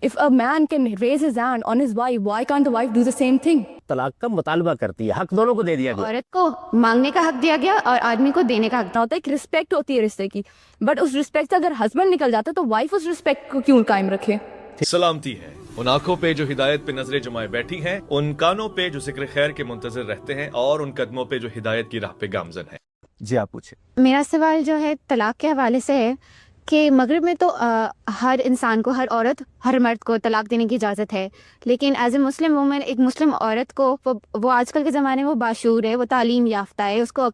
If a man can raise his hand on his wife, why can't the wife do the same thing? طلاق کا مطالبہ کرتی ہے, حق دونوں کو دے دیا گیا. عورت کو مانگنے کا حق دیا گیا اور آدمی کو دینے کا حق. ہوتا ہے ایک رسپیکٹ ہوتی ہے رشتے کی, بٹ اس رسپیکٹ سے اگر ہسبینڈ نکل جاتا ہے تو وائف اس رسپیکٹ کو کیوں قائم رکھے؟ سلامتی ہے ان آنکھوں پہ جو ہدایت پہ نظریں جمائے بیٹھی ہیں, ان کانوں پہ جو ذکر خیر کے منتظر رہتے ہیں, اور ان قدموں پہ جو ہدایت کی راہ پہ گامزن ہیں. جی آپ پوچھیں. میرا سوال جو ہے طلاق کے حوالے سے ہے کہ مغرب میں تو ہر انسان کو, ہر عورت, ہر مرد کو طلاق دینے کی اجازت ہے, لیکن ایز اے مسلم وومن, ایک مسلم عورت کو, وہ آج کل کے زمانے میں وہ باشعور ہے, وہ تعلیم یافتہ ہے, اس کو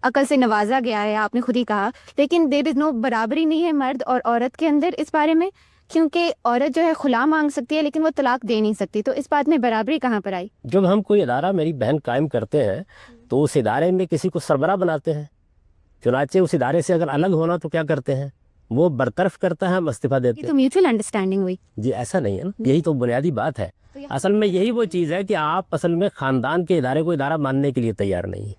عقل سے نوازا گیا ہے, آپ نے خود ہی کہا, لیکن دیر از نو برابری نہیں ہے مرد اور عورت کے اندر اس بارے میں, کیونکہ عورت جو ہے خلا مانگ سکتی ہے لیکن وہ طلاق دے نہیں سکتی. تو اس بات میں برابری کہاں پر آئی؟ جب ہم کوئی ادارہ میری بہن قائم کرتے ہیں تو اس ادارے میں کسی کو سربراہ بناتے ہیں, چنانچہ اس ادارے سے اگر الگ ہونا تو کیا کرتے ہیں, وہ برطرف کرتا ہے, ہم استعفیٰ دیتے یہ ہیں. تو میوچل انڈرسٹینڈنگ ہوئی. جی ایسا نہیں ہے نا, یہی تو بنیادی بات ہے. اصل میں یہی وہ چیز ہے کہ آپ اصل میں خاندان کے ادارے کو ادارہ ماننے کے لیے تیار نہیں.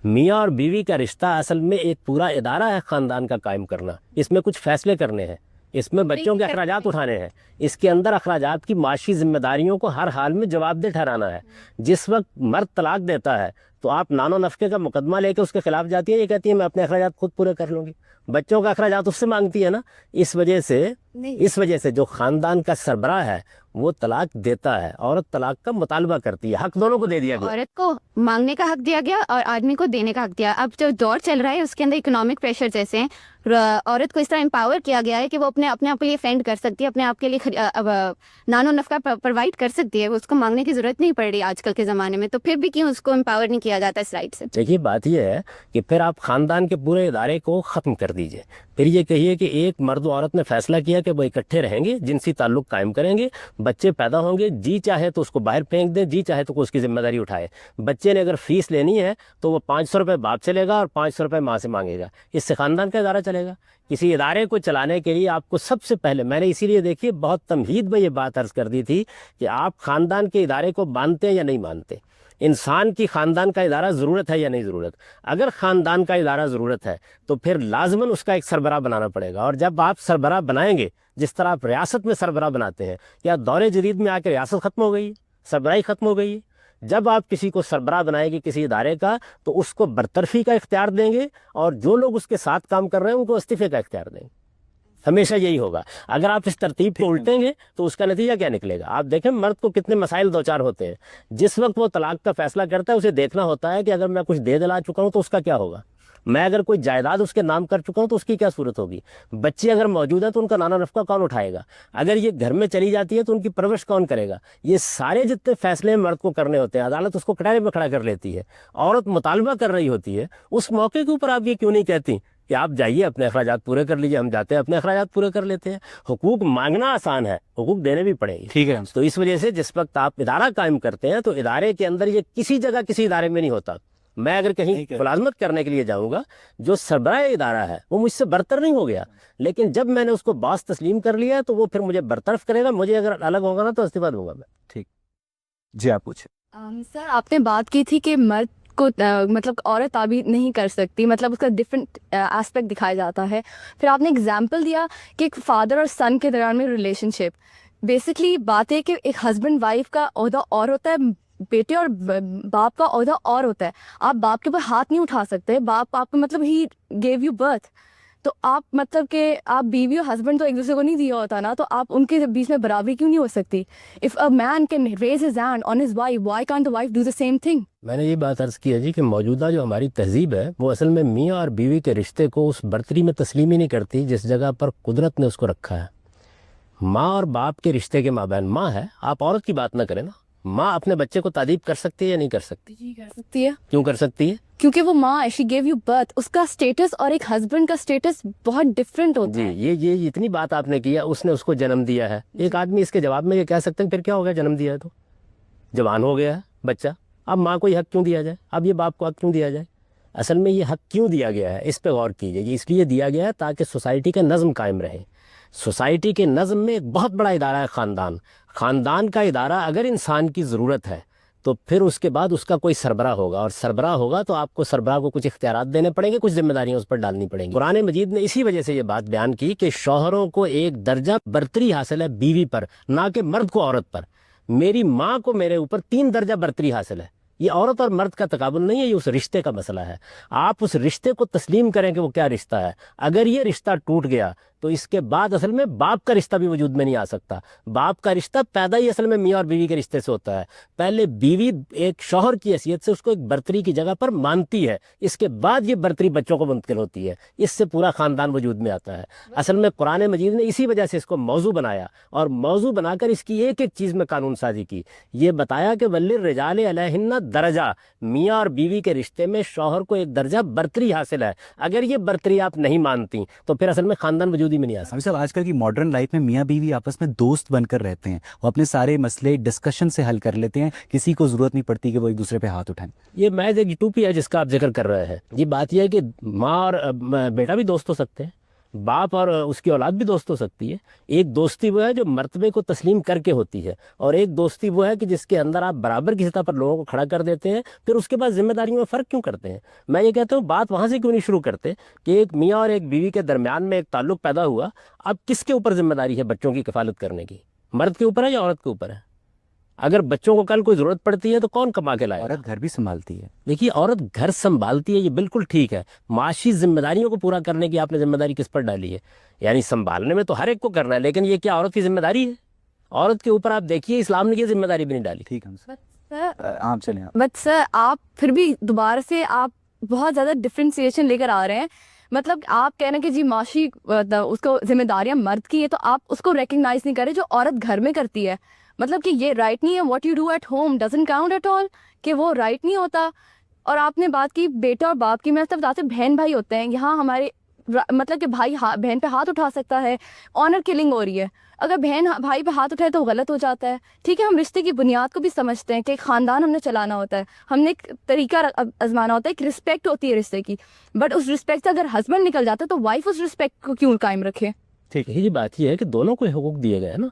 میاں اور بیوی کا رشتہ اصل میں ایک پورا ادارہ ہے خاندان کا قائم کرنا. اس میں کچھ فیصلے کرنے ہیں, اس میں بچوں کے اخراجات اٹھانے ہیں, اس کے اندر اخراجات کی معاشی ذمہ داریوں کو ہر حال میں جواب دہ ٹھہرانا ہے. جس وقت مرد طلاق دیتا ہے تو آپ نان و نفقے کا مقدمہ لے کے اس کے خلاف جاتی ہیں, یہ کہتی ہے میں اپنے اخراجات خود پورے کر لوں گی. بچوں کا اخراجات اس سے مانگتی ہے نا. اس وجہ سے جو خاندان کا سربراہ ہے وہ طلاق دیتا ہے, عورت طلاق کا مطالبہ کرتی ہے, حق دونوں کو دے دیا گیا. عورت کو مانگنے کا حق دیا گیا اور آدمی کو دینے کا حق دیا. اب جو دور چل رہا ہے اس کے اندر اکنامک پریشر جیسے ہیں, عورت کو اس طرح امپاور کیا گیا ہے کہ وہ اپنے آپ کے لیے فینڈ کر سکتی ہے, اپنے آپ کے لیے نان و نفقہ پرووائڈ کر سکتی ہے, اس کو مانگنے کی ضرورت نہیں پڑ رہی آج کل کے زمانے میں. تو پھر بھی کیوں اس کو امپاور نہیں کیا جاتا اس رائٹ سے؟ دیکھیے بات یہ ہے کہ پھر آپ خاندان کے پورے ادارے کو ختم کر دیجئے. پھر یہ کہیے کہ ایک مرد و عورت نے فیصلہ کیا کہ وہ اکٹھے رہیں گے, جنسی تعلق قائم کریں گے, بچے پیدا ہوں گے, جی چاہے تو اس کو باہر پھینک دیں, جی چاہے تو اس کی ذمہ داری اٹھائے. بچے نے اگر فیس لینی ہے تو وہ 500 روپے باپ سے لے گا اور 500 روپے ماں سے مانگے گا. اس سے خاندان کا ادارہ چلے گا. کسی ادارے کو چلانے کے لیے آپ کو سب سے پہلے, میں نے اسی لیے دیکھیے بہت تمہید میں یہ بات عرض کر دی تھی کہ آپ خاندان کے ادارے کو مانتے ہیں یا نہیں مانتے. انسان کی خاندان کا ادارہ ضرورت ہے یا نہیں ضرورت؟ اگر خاندان کا ادارہ ضرورت ہے تو پھر لازماً اس کا ایک سربراہ بنانا پڑے گا. اور جب آپ سربراہ بنائیں گے, جس طرح آپ ریاست میں سربراہ بناتے ہیں, یا دور جدید میں آ کے ریاست ختم ہو گئی ہے, سربراہی ختم ہو گئی ہے. جب آپ کسی کو سربراہ بنائیں گے کسی ادارے کا تو اس کو برطرفی کا اختیار دیں گے, اور جو لوگ اس کے ساتھ کام کر رہے ہیں ان کو استعفے کا اختیار دیں گے. ہمیشہ یہی ہوگا. اگر آپ اس ترتیب کو الٹیں گے تو اس کا نتیجہ کیا نکلے گا؟ آپ دیکھیں مرد کو کتنے مسائل دو چار ہوتے ہیں. جس وقت وہ طلاق کا فیصلہ کرتا ہے اسے دیکھنا ہوتا ہے کہ اگر میں کچھ دے دلا چکا ہوں تو اس کا کیا ہوگا, میں اگر کوئی جائیداد اس کے نام کر چکا ہوں تو اس کی کیا صورت ہوگی, بچے اگر موجود ہیں تو ان کا نانا نفقہ کون اٹھائے گا, اگر یہ گھر میں چلی جاتی ہے تو ان کی پرورش کون کرے گا. یہ سارے جتنے فیصلے مرد کو کرنے ہوتے ہیں, عدالت اس کو کٹارے میں کھڑا کر لیتی ہے. عورت مطالبہ کر رہی ہوتی ہے, اس موقع کے اوپر آپ یہ کیوں نہیں کہتی کہ آپ جائیے اپنے اخراجات پورے کر لیجیے؟ ہم جاتے ہیں اپنے اخراجات پورے کر لیتے ہیں. حقوق مانگنا آسان ہے, حقوق دینے بھی پڑیں گے. ٹھیک ہے. تو اس وجہ سے جس وقت آپ ادارہ قائم کرتے ہیں تو ادارے کے اندر یہ کسی جگہ کسی ادارے میں نہیں ہوتا. میں اگر کہیں ملازمت کرنے کے لیے جاؤں گا, جو سربراہ ادارہ ہے وہ مجھ سے برتر نہیں ہو گیا, لیکن جب میں نے اس کو باس تسلیم کر لیا تو وہ پھر مجھے برطرف کرے گا. مجھے اگر الگ ہوگا نا تو استعفیٰ دوں گا میں. ٹھیک. جی آپ پوچھیں. سر آپ نے بات کی تھی کہ مرد کو مطلب عورت تعبیر نہیں کر سکتی, مطلب اس کا ڈفرینٹ اسپیکٹ دکھایا جاتا ہے. پھر آپ نے اگزامپل دیا کہ ایک فادر اور سن کے درمیان میں ریلیشن شپ. بیسکلی بات ہے کہ ایک ہسبینڈ وائف کا عہدہ اور ہوتا ہے, بیٹے اور باپ کا عہدہ اور ہوتا ہے. آپ باپ کے اوپر ہاتھ نہیں اٹھا سکتے, باپ آپ کو مطلب ہی گیو یو برتھ, تو آپ مطلب کہ آپ بیوی اور ہسبینڈ تو ایک دوسرے کو نہیں دیا ہوتا نا, تو آپ ان کے بیچ میں برابری کیوں نہیں ہو سکتی؟ If a man can raise his hand on his wife, why can't the wife do the same thing? میں نے یہ بات عرض کی ہے جی کہ موجودہ جو ہماری تہذیب ہے وہ اصل میں میاں اور بیوی کے رشتے کو اس برتری میں تسلیم ہی نہیں کرتی جس جگہ پر قدرت نے اس کو رکھا ہے. ماں اور باپ کے رشتے کے مابین ماں ہے. آپ عورت کی بات نہ کریں نا, ماں اپنے بچے کو تعریف کر سکتی ہے یا نہیں کر سکتی؟ جی کر سکتی ہے. کیوں کر سکتی ہے؟ کیونکہ وہ ماں, شی گیو یو برتھ, اس کا اسٹیٹس اور ایک ہسبینڈ کا اسٹیٹس بہت ڈفرینٹ ہوتا ہے. جی یہ اتنی بات آپ نے کیا, اس نے اس کو جنم دیا ہے. ایک آدمی اس کے جواب میں یہ کہہ سکتے ہیں پھر کیا ہو گیا, جنم دیا ہے تو جوان ہو گیا ہے بچہ, اب ماں کو یہ حق کیوں دیا جائے, اب یہ باپ کو حق کیوں دیا جائے؟ اصل میں یہ حق کیوں دیا گیا ہے اس پہ غور کیجیے. یہ اس لیے دیا گیا ہے تاکہ سوسائٹی کا نظم قائم رہے. سوسائٹی کے نظم میں ایک بہت بڑا ادارہ ہے خاندان. خاندان کا ادارہ اگر انسان کی ضرورت ہے تو پھر اس کے بعد اس کا کوئی سربراہ ہوگا، اور سربراہ ہوگا تو آپ کو سربراہ کو کچھ اختیارات دینے پڑیں گے، کچھ ذمہ داریاں اس پر ڈالنی پڑیں گی۔ قرآن مجید نے اسی وجہ سے یہ بات بیان کی کہ شوہروں کو ایک درجہ برتری حاصل ہے بیوی پر، نہ کہ مرد کو عورت پر۔ میری ماں کو میرے اوپر 3 درجہ برتری حاصل ہے۔ یہ عورت اور مرد کا تقابل نہیں ہے، یہ اس رشتے کا مسئلہ ہے۔ آپ اس رشتے کو تسلیم کریں کہ وہ کیا رشتہ ہے۔ اگر یہ رشتہ ٹوٹ گیا تو اس کے بعد اصل میں باپ کا رشتہ بھی وجود میں نہیں آ سکتا۔ باپ کا رشتہ پیدا ہی اصل میں میاں اور بیوی کے رشتے سے ہوتا ہے۔ پہلے بیوی ایک شوہر کی حیثیت سے اس کو ایک برتری کی جگہ پر مانتی ہے، اس کے بعد یہ برتری بچوں کو منتقل ہوتی ہے، اس سے پورا خاندان وجود میں آتا ہے۔ اصل میں قرآن مجید نے اسی وجہ سے اس کو موضوع بنایا، اور موضوع بنا کر اس کی ایک ایک چیز میں قانون سازی کی۔ یہ بتایا کہ وَلِلرِّجَالِ عَلَيْهِنَّ درجہ، میاں اور بیوی کے رشتے میں شوہر کو ایک درجہ برتری حاصل ہے۔ اگر یہ برتری آپ نہیں مانتی تو پھر اصل میں خاندان وجود ہی میں نہیں آ سکتا۔ حافظ صاحب، آج کل کی ماڈرن لائف میں میاں بیوی آپس میں دوست بن کر رہتے ہیں، وہ اپنے سارے مسئلے ڈسکشن سے حل کر لیتے ہیں، کسی کو ضرورت نہیں پڑتی کہ وہ ایک دوسرے پہ ہاتھ اٹھائیں۔ یہ محض ایک یوٹوپی ہے جس کا آپ ذکر کر رہے ہیں۔ یہ بات یہ ہے کہ ماں اور بیٹا بھی دوست ہو سکتے ہیں، باپ اور اس کی اولاد بھی دوست ہو سکتی ہے۔ ایک دوستی وہ ہے جو مرتبے کو تسلیم کر کے ہوتی ہے، اور ایک دوستی وہ ہے کہ جس کے اندر آپ برابر کی سطح پر لوگوں کو کھڑا کر دیتے ہیں۔ پھر اس کے بعد ذمہ داریوں میں فرق کیوں کرتے ہیں؟ میں یہ کہتا ہوں بات وہاں سے کیوں نہیں شروع کرتے کہ ایک میاں اور ایک بیوی کے درمیان میں ایک تعلق پیدا ہوا، اب کس کے اوپر ذمہ داری ہے بچوں کی کفالت کرنے کی؟ مرد کے اوپر ہے یا عورت کے اوپر ہے؟ اگر بچوں کو کل کوئی ضرورت پڑتی ہے تو کون کما کے لائے گا؟ عورت گھر بھی سنبھالتی ہے۔ دیکھیے، عورت گھر سنبھالتی ہے، یہ بالکل ٹھیک ہے۔ معاشی ذمہ داریوں کو پورا کرنے کی آپ نے ذمہ داری کس پر ڈالی ہے؟ یعنی سنبھالنے میں تو ہر ایک کو کرنا ہے، لیکن یہ کیا عورت کی ذمہ داری ہے؟ عورت کے اوپر آپ دیکھیے اسلام نے یہ ذمہ داری بھی نہیں ڈالی۔ ٹھیک ہے سر عام چلیں آپ۔ بٹ سر آپ پھر بھی دوبارہ سے آپ بہت زیادہ ڈفرینسیشن لے کر آ رہے ہیں۔ مطلب آپ کہہ رہے ہیں کہ جی معاشی اس کو ذمہ داریاں مرد کی ہیں، تو آپ اس کو ریکگنائز نہیں کر رہے جو عورت گھر میں کرتی ہے۔ مطلب کہ یہ رائٹ نہیں ہے، what you do at home doesn't count at all, کہ وہ رائٹ نہیں ہوتا۔ اور آپ نے بات کی بیٹا اور باپ کی، میں تو بتاتے بہن بھائی ہوتے ہیں یہاں ہمارے، مطلب کہ بھائی بہن پہ ہاتھ اٹھا سکتا ہے، آنر کلنگ ہو رہی ہے۔ اگر بہن بھائی پہ ہاتھ اٹھائے تو غلط ہو جاتا ہے۔ ٹھیک ہے، ہم رشتے کی بنیاد کو بھی سمجھتے ہیں کہ ایک خاندان ہم نے چلانا ہوتا ہے، ہم نے ایک طریقہ آزمانا ہوتا ہے، ایک رسپیکٹ ہوتی ہے رشتے کی۔ بٹ اس رسپیکٹ سے اگر ہسبینڈ نکل جاتا ہے تو وائف اس رسپیکٹ کو کیوں قائم رکھے؟ ٹھیک ہے، یہ بات یہ ہے کہ دونوں کو حقوق دیے گئے ہیں نا۔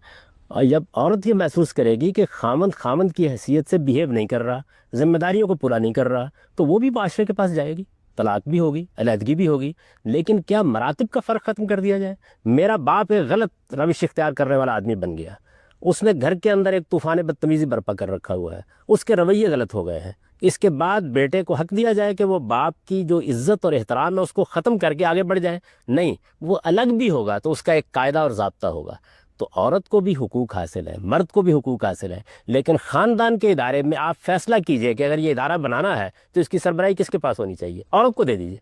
اور جب عورت یہ محسوس کرے گی کہ خامند کی حیثیت سے بیہیو نہیں کر رہا، ذمہ داریوں کو پورا نہیں کر رہا، تو وہ بھی معاشرے کے پاس جائے گی، طلاق بھی ہوگی، علیحدگی بھی ہوگی۔ لیکن کیا مراتب کا فرق ختم کر دیا جائے؟ میرا باپ ایک غلط روش اختیار کرنے والا آدمی بن گیا، اس نے گھر کے اندر ایک طوفان بدتمیزی برپا کر رکھا ہوا ہے، اس کے رویے غلط ہو گئے ہیں۔ اس کے بعد بیٹے کو حق دیا جائے کہ وہ باپ کی جو عزت اور احترام ہے اس کو ختم کر کے آگے بڑھ جائے؟ نہیں، وہ الگ بھی ہوگا تو اس کا ایک قاعدہ اور ضابطہ ہوگا۔ تو عورت کو بھی حقوق حاصل ہے، مرد کو بھی حقوق حاصل ہے، لیکن خاندان کے ادارے میں آپ فیصلہ کیجئے کہ اگر یہ ادارہ بنانا ہے تو اس کی سربراہی کس کے پاس ہونی چاہیے؟ عورت کو دے دیجئے۔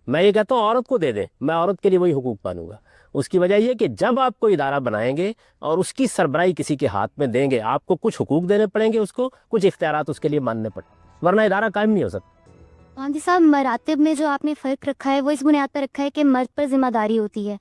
میں یہ کہتا ہوں عورت کو دے دیں، میں عورت کے لیے وہی حقوق مانوں گا۔ اس کی وجہ یہ کہ جب آپ کوئی ادارہ بنائیں گے اور اس کی سربراہی کسی کے ہاتھ میں دیں گے، آپ کو کچھ حقوق دینے پڑیں گے، اس کو کچھ اختیارات اس کے لیے ماننے پڑیں گے، ورنہ ادارہ قائم نہیں ہو سکتا۔ گاندھی صاحب، مراتب میں جو آپ نے فرق رکھا ہے وہ اس بنیاد پر رکھا ہے کہ مرد پر ذمہ داری ہوتی ہے،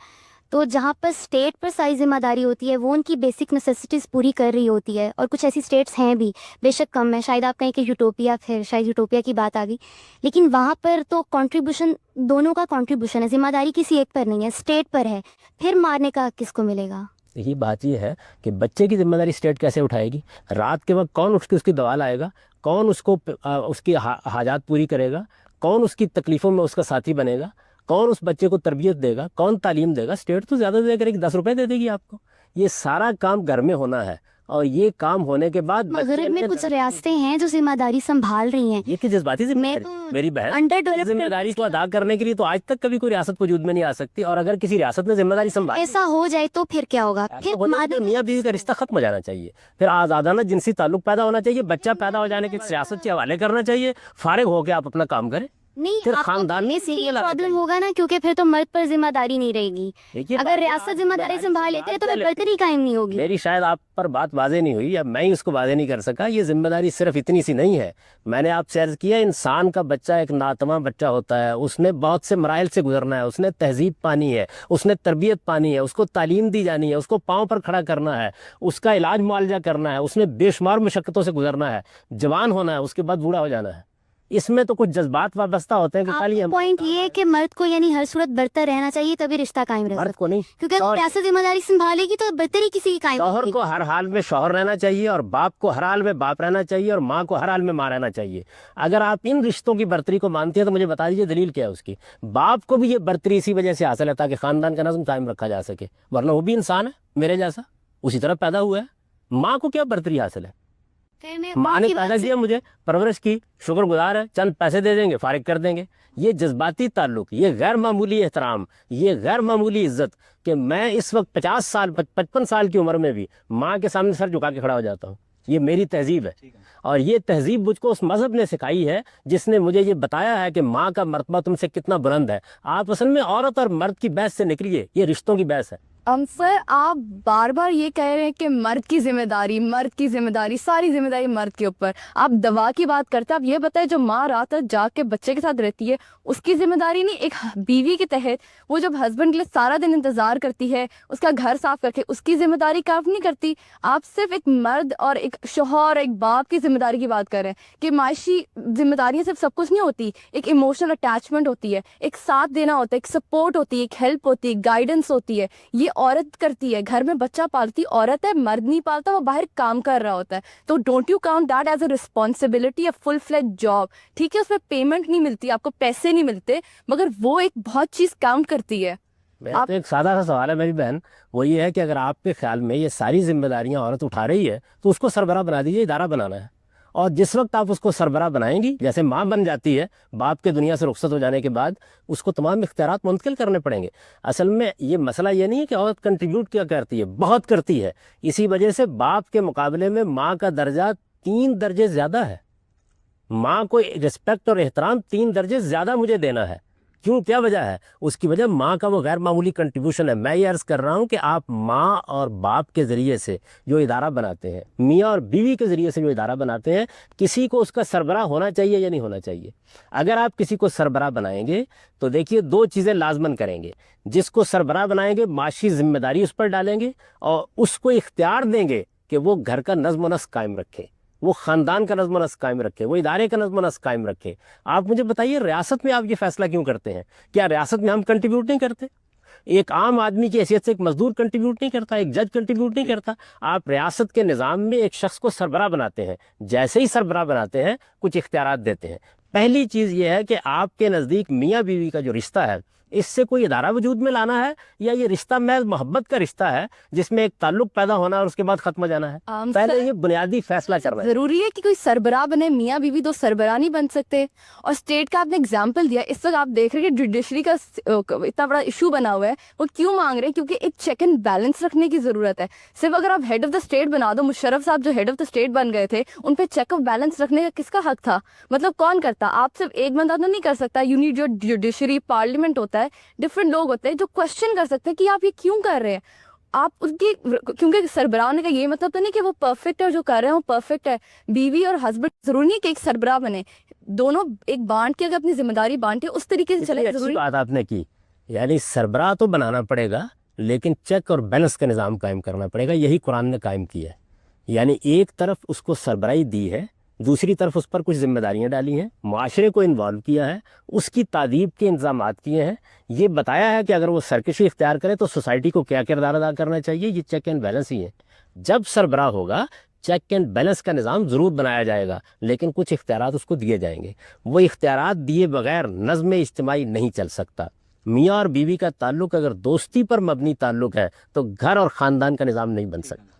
تو جہاں پر اسٹیٹ پر ساری ذمہ داری ہوتی ہے وہ ان کی بیسک نیسیسٹیز پوری کر رہی ہوتی ہے، اور کچھ ایسی اسٹیٹس ہیں بھی، بے شک کم ہے، شاید آپ کہیں کہ یوٹوپیا، پھر شاید یوٹوپیا کی بات آ گئی، لیکن وہاں پر تو کنٹریبیوشن دونوں کا کنٹریبیوشن ہے، ذمہ داری کسی ایک پر نہیں ہے، اسٹیٹ پر ہے، پھر مارنے کا کس کو ملے گا؟ یہی بات یہ ہے کہ بچے کی ذمہ داری اسٹیٹ کیسے اٹھائے گی؟ رات کے وقت کون اس کی دوا لائے گا؟ کون اس کو اس کی حاجات پوری کرے گا؟ کون اس کی تکلیفوں میں اس کا ساتھی بنے گا؟ کون اس بچے کو تربیت دے گا؟ کون تعلیم دے گا؟ اسٹیٹ تو زیادہ دے کرے گی، 10 روپے دے دے گی آپ کو۔ یہ سارا کام گھر میں ہونا ہے، اور یہ کام ہونے کے بعد مغرب میں کچھ ریاستیں ہیں جو ذمہ داری سنبھال رہی ہیں۔ یہ کہ جذباتی ذمہ داری میری بہن، ذمہ داری کو ادا کرنے کے لیے تو آج تک کبھی کوئی ریاست وجود میں نہیں آ سکتی، اور اگر کسی ریاست نے ذمہ داری سنبھالی ایسا ہو جائے تو پھر کیا ہوگا؟ پھر میاں بیوی کا رشتہ ختم ہو جانا چاہیے، پھر آزادانہ جنسی تعلق پیدا ہونا چاہیے، بچہ پیدا ہو جانے کے ریاست کے حوالے کرنا چاہیے، فارغ ہو کے آپ اپنا کام کریں۔ نہیں، پھر خاندان میں پرابلم ہوگا نا، کیونکہ پھر تو مرد پر ذمہ داری نہیں رہے گی۔ اگر ریاست ذمہ داری سنبھال لیتے ہیں تو پھر برتری قائم نہیں ہوگی۔ میری شاید آپ پر بات واضح نہیں ہوئی، یا میں ہی اس کو واضح نہیں کر سکا۔ یہ ذمہ داری صرف اتنی سی نہیں ہے، میں نے آپ سے عرض کیا انسان کا بچہ ایک ناتواں بچہ ہوتا ہے، اس نے بہت سے مراحل سے گزرنا ہے، اس نے تہذیب پانی ہے، اس نے تربیت پانی ہے، اس کو تعلیم دی جانی ہے، اس کو پاؤں پر کھڑا کرنا ہے، اس کا علاج معالجہ کرنا ہے، اس نے بے شمار مشقتوں سے گزرنا ہے، جوان ہونا ہے، اس کے بعد بوڑھا ہو جانا ہے۔ اس میں تو کچھ جذبات وابستہ ہوتے ہیں کہ خالی ہم پوائنٹ یہ ہے کہ مرد کو یعنی ہر صورت برتر رہنا چاہیے تبھی رشتہ قائم رہ مرد سکتا کو نہیں، ہے، کیونکہ اگر پیسہ ذمہ داری سنبھالے گی تو برتر ہی کسی کی قائم شوہر ہوگی۔ کو ہر حال میں شوہر رہنا چاہیے اور باپ کو ہر حال میں باپ رہنا چاہیے اور ماں کو ہر حال میں ماں رہنا چاہیے۔ اگر آپ ان رشتوں کی برتری کو مانتے ہیں تو مجھے بتا دیجیے دلیل کیا ہے اس کی۔ باپ کو بھی یہ برتری اسی وجہ سے حاصل ہے تاکہ خاندان کا نظم قائم رکھا جا سکے، ورنہ وہ بھی انسان ہے میرے جیسا، اسی طرح پیدا ہوا ہے۔ ماں کو کیا برتری حاصل ہے؟ پھر میں ماں نے کی پیدا بات کیا مجھے، پرورش کی، شکر گزار ہے، چند پیسے دے دیں گے، فارغ کر دیں گے۔ یہ جذباتی تعلق، یہ غیر معمولی احترام، یہ غیر معمولی عزت کہ میں اس وقت 50 سال 55 سال کی عمر میں بھی ماں کے سامنے سر جھکا کے کھڑا ہو جاتا ہوں، یہ میری تہذیب ہے۔ اور یہ تہذیب مجھ کو اس مذہب نے سکھائی ہے جس نے مجھے یہ بتایا ہے کہ ماں کا مرتبہ تم سے کتنا بلند ہے۔ آپ اصل میں عورت اور مرد کی بحث سے نکلیے، یہ رشتوں کی بحث ہے۔ سر آپ بار بار یہ کہہ رہے ہیں کہ مرد کی ذمہ داری ساری ذمہ داری مرد کے اوپر، آپ دوا کی بات کرتے ہیں۔ آپ یہ بتائیں جو ماں رات رات جاگ کے بچے کے ساتھ رہتی ہے اس کی ذمہ داری نہیں؟ ایک بیوی کے تحت وہ جب ہسبینڈ کے لیے سارا دن انتظار کرتی ہے، اس کا گھر صاف کر کے، اس کی ذمہ داری کاف نہیں کرتی؟ آپ صرف ایک مرد اور ایک شوہر ایک باپ کی ذمہ داری کی بات کر رہے ہیں کہ معاشی ذمہ داریاں صرف سب کچھ نہیں ہوتی، ایک ایموشنل اٹیچمنٹ ہوتی ہے، ایک ساتھ دینا ہوتا ہے، ایک سپورٹ ہوتی ہے، ایک ہیلپ ہوتی ہے، گائیڈنس ہوتی ہے۔ یہ عورت کرتی ہے، گھر میں بچہ پالتی عورت ہے، مرد نہیں پالتا، وہ باہر کام کر رہا ہوتا ہے۔ تو don't you count that as a responsibility, a full fledged job? ٹھیک ہے اس میں پیمنٹ نہیں ملتی، آپ کو پیسے نہیں ملتے، مگر وہ ایک بہت چیز کاؤنٹ کرتی ہے۔ میرا تو ایک سادہ سا سوال ہے میری بہن، وہ یہ ہے کہ اگر آپ کے خیال میں یہ ساری ذمہ داریاں عورت اٹھا رہی ہے تو اس کو سربراہ بنا دیجیے، ادارہ بنانا ہے۔ اور جس وقت آپ اس کو سربراہ بنائیں گی، جیسے ماں بن جاتی ہے باپ کے دنیا سے رخصت ہو جانے کے بعد، اس کو تمام اختیارات منتقل کرنے پڑیں گے۔ اصل میں یہ مسئلہ یہ نہیں ہے کہ عورت کنٹریبیوٹ کیا کرتی ہے، بہت کرتی ہے۔ اسی وجہ سے باپ کے مقابلے میں ماں کا درجہ 3 درجے زیادہ ہے۔ ماں کو رسپیکٹ اور احترام 3 درجے زیادہ مجھے دینا ہے۔ کیوں؟ کیا وجہ ہے؟ اس کی وجہ ماں کا وہ غیر معمولی کنٹریبیوشن ہے۔ میں یہ عرض کر رہا ہوں کہ آپ ماں اور باپ کے ذریعے سے جو ادارہ بناتے ہیں، میاں اور بیوی کے ذریعے سے جو ادارہ بناتے ہیں، کسی کو اس کا سربراہ ہونا چاہیے یا نہیں ہونا چاہیے؟ اگر آپ کسی کو سربراہ بنائیں گے تو دیکھیے 2 چیزیں لازماً کریں گے۔ جس کو سربراہ بنائیں گے معاشی ذمہ داری اس پر ڈالیں گے اور اس کو اختیار دیں گے کہ وہ گھر کا نظم و نسق قائم رکھے، وہ خاندان کا نظم و نسق قائم رکھے، وہ ادارے کا نظم و نسق قائم رکھے۔ آپ مجھے بتائیے ریاست میں آپ یہ فیصلہ کیوں کرتے ہیں؟ کیا ریاست میں ہم کنٹریبیوٹ نہیں کرتے؟ ایک عام آدمی کی حیثیت سے ایک مزدور کنٹریبیوٹ نہیں کرتا، ایک جج کنٹریبیوٹ نہیں کرتا؟ آپ ریاست کے نظام میں ایک شخص کو سربراہ بناتے ہیں، جیسے ہی سربراہ بناتے ہیں کچھ اختیارات دیتے ہیں۔ پہلی چیز یہ ہے کہ آپ کے نزدیک میاں بیوی کا جو رشتہ ہے، اس سے کوئی ادارہ وجود میں لانا ہے یا یہ رشتہ محض محبت کا رشتہ ہے جس میں ایک تعلق پیدا ہونا اور اس کے بعد ختم ہو جانا ہے؟ پہلے یہ بنیادی فیصلہ کرنا ہے۔ ضروری ہے کہ کوئی سربراہ بنے؟ میاں بیوی 2 سربراہ نہیں بن سکتے؟ اور اسٹیٹ کا آپ نے اگزامپل دیا، اس وقت آپ دیکھ رہے ہیں کہ جوڈیشری کا اتنا بڑا ایشو بنا ہوا ہے، وہ کیوں مانگ رہے ہیں؟ کیونکہ ایک چیک اینڈ بیلنس رکھنے کی ضرورت ہے۔ صرف اگر آپ ہیڈ آف دا اسٹیٹ بنا دو، مشرف صاحب جو ہیڈ آف دا اسٹیٹ بن گئے تھے، ان پہ چیک آف بیلنس رکھنے کا کس کا حق تھا؟ مطلب کون کرتا؟ آپ صرف ایک بندہ تو نہیں کر سکتا، یو نیڈ جو جوڈیشری، پارلیمنٹ ہوتا ہے، ڈفرینٹ لوگ ہوتے ہیں جو کوشچن کر سکتے ہیں کہ آپ یہ کیوں کر رہے ہیں۔ آپ ان کی، کیونکہ سربراہ ہونے کا یہ مطلب تو نہیں کہ وہ پرفیکٹ ہے، جو کر رہے ہیں وہ پرفیکٹ ہے۔ بیوی اور ہسبینڈ ضروری نہیں کہ ایک سربراہ بنے، دونوں ایک بانٹ کے اگر اپنی ذمہ داری بانٹے اس طریقے سے چلے۔ اتنی اچھی ضروری بات آپ نے کی، یعنی سربراہ تو بنانا پڑے گا لیکن چیک اور بیلنس کا نظام قائم کرنا پڑے گا۔ یہی قرآن نے قائم کیا ہے، یعنی ایک طرف اس کو سربراہی دی ہے، دوسری طرف اس پر کچھ ذمہ داریاں ڈالی ہیں، معاشرے کو انوالو کیا ہے، اس کی تعدیب کے انتظامات کیے ہیں، یہ بتایا ہے کہ اگر وہ سرکشی اختیار کرے تو سوسائٹی کو کیا کردار ادا کرنا چاہیے۔ یہ چیک اینڈ بیلنس ہی ہے۔ جب سربراہ ہوگا چیک اینڈ بیلنس کا نظام ضرور بنایا جائے گا، لیکن کچھ اختیارات اس کو دیے جائیں گے۔ وہ اختیارات دیے بغیر نظم اجتماعی نہیں چل سکتا۔ میاں اور بیوی کا تعلق اگر دوستی پر مبنی تعلق ہے تو گھر اور خاندان کا نظام نہیں بن سکتا۔